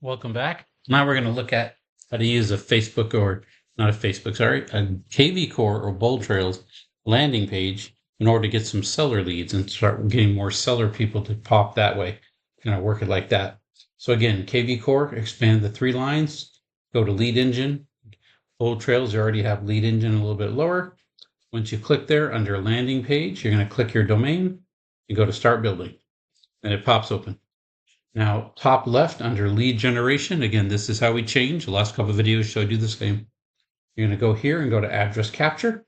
Welcome back. Now we're going to look at how to use a Facebook or not a Facebook, sorry, a KvCORE or BoldTrail landing page in order to get some seller leads and start getting more seller people to pop that way. Work it like that. So again, KvCORE, expand the 3 lines, go to lead engine. BoldTrails, you already have lead engine a little bit lower. Once you click there under landing page, you're going to click your domain and go to start building. And it pops open. Now, top left under lead generation, again, this is how we change. The last couple of videos showed you the same. You're going to go here and go to address capture.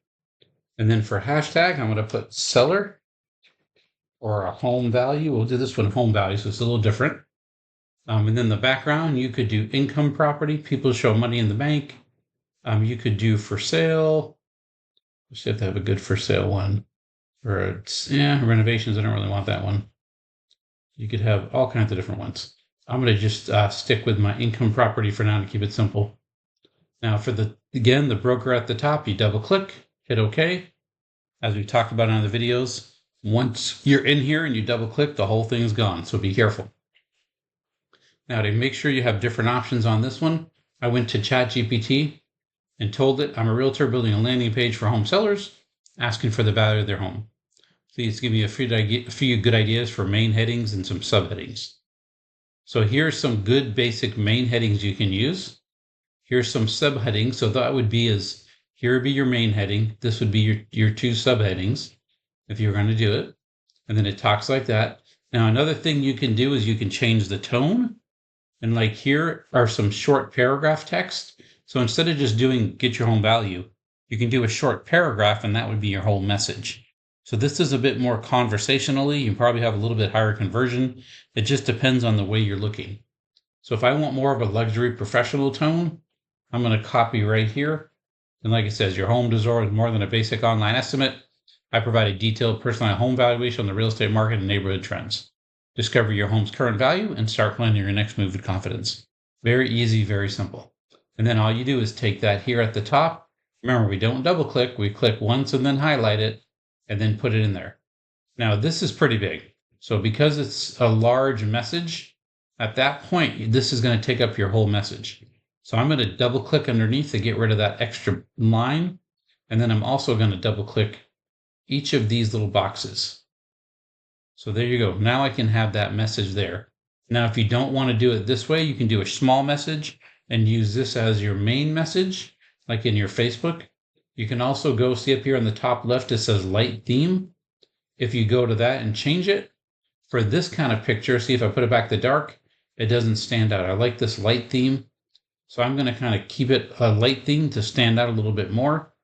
And then for hashtag, I'm going to put seller or a home value. We'll do this one home value, so it's a little different. And then the background, you could do income property. People show money in the bank. You could do for sale. Let's see if they have a good for sale one. Or renovations, I don't really want that one. You could have all kinds of different ones. I'm going to just stick with my income property for now to keep it simple. Now for the broker at the top, you double click, hit OK. As we talked about in the videos, once you're in here and you double click, the whole thing is gone. So be careful. Now to make sure you have different options on this one, I went to ChatGPT and told it I'm a realtor building a landing page for home sellers, asking for the value of their home. Please give me a few good ideas for main headings and some subheadings. So here's some good basic main headings you can use. Here's some subheadings. So that would be here would be your main heading. This would be your 2 subheadings if you're going to do it. And then it talks like that. Now, another thing you can do is you can change the tone. And like here are some short paragraph text. So instead of just doing get your home value, you can do a short paragraph and that would be your whole message. So this is a bit more conversationally. You probably have a little bit higher conversion. It just depends on the way you're looking. So if I want more of a luxury professional tone, I'm going to copy right here. And like it says, your home deserves more than a basic online estimate. I provide a detailed personalized home valuation on the real estate market and neighborhood trends. Discover your home's current value and start planning your next move with confidence. Very easy, very simple. And then all you do is take that here at the top. Remember, we don't double click. We click once and then highlight it and then put it in there. Now, this is pretty big. So because it's a large message, at that point, this is going to take up your whole message. So I'm going to double click underneath to get rid of that extra line. And then I'm also going to double click each of these little boxes. So there you go. Now I can have that message there. Now, if you don't want to do it this way, you can do a small message and use this as your main message, like in your Facebook. You can also go see up here on the top left, it says light theme. If you go to that and change it for this kind of picture, see if I put it back to dark, it doesn't stand out. I like this light theme. So I'm going to kind of keep it a light theme to stand out a little bit more.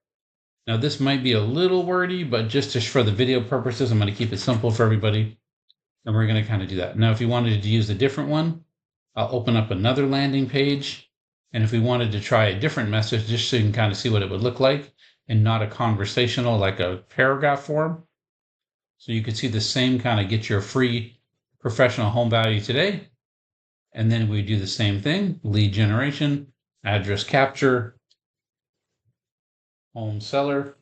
Now this might be a little wordy, but just for the video purposes, I'm going to keep it simple for everybody. And we're going to kind of do that. Now, if you wanted to use a different one, I'll open up another landing page. And if we wanted to try a different message, just so you can kind of see what it would look like and not a conversational, like a paragraph form. So you could see the same kind of get your free professional home value today. And then we do the same thing, lead generation, address capture, home seller.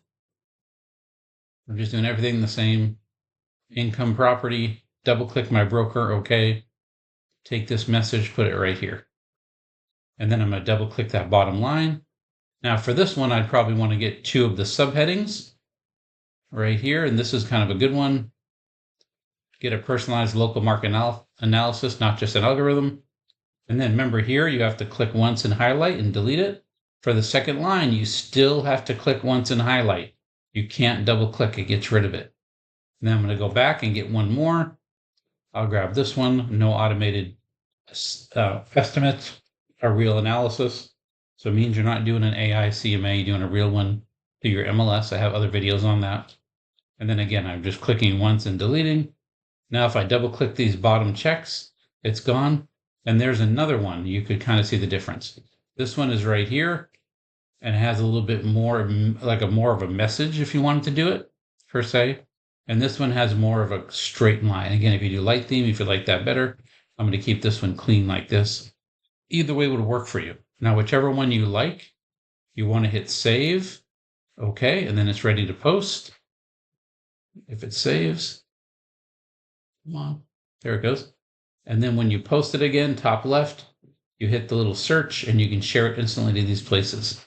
We're just doing everything the same. Income property, double click my broker, okay. Take this message, put it right here. And then I'm going to double click that bottom line. Now for this one, I'd probably want to get 2 of the subheadings right here. And this is kind of a good one. Get a personalized local market analysis, not just an algorithm. And then remember here, you have to click once and highlight and delete it. For the second line, you still have to click once and highlight. You can't double click, it gets rid of it. And then I'm going to go back and get one more. I'll grab this one, no automated estimates, a real analysis. So it means you're not doing an AI CMA, you're doing a real one to your MLS. I have other videos on that. And then again, I'm just clicking once and deleting. Now, if I double click these bottom checks, it's gone. And there's another one. You could kind of see the difference. This one is right here and it has a little bit more, like more of a message if you wanted to do it, per se. And this one has more of a straight line. Again, if you do light theme, if you like that better, I'm going to keep this one clean like this. Either way would work for you. Now, whichever one you like, you want to hit save. Okay, and then it's ready to post. If it saves, come on, there it goes. And then when you post it again, top left, you hit the little search and you can share it instantly to these places.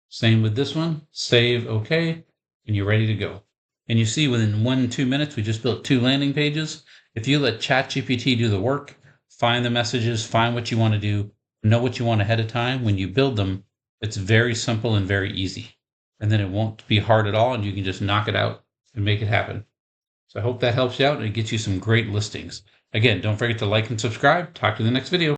Same with this one, save, okay, and you're ready to go. And you see within 1-2 minutes, we just built 2 landing pages. If you let ChatGPT do the work, find the messages, find what you want to do, know what you want ahead of time, when you build them, it's very simple and very easy. And then it won't be hard at all, and you can just knock it out and make it happen. So I hope that helps you out and it gets you some great listings. Again, don't forget to like and subscribe. Talk to you in the next video.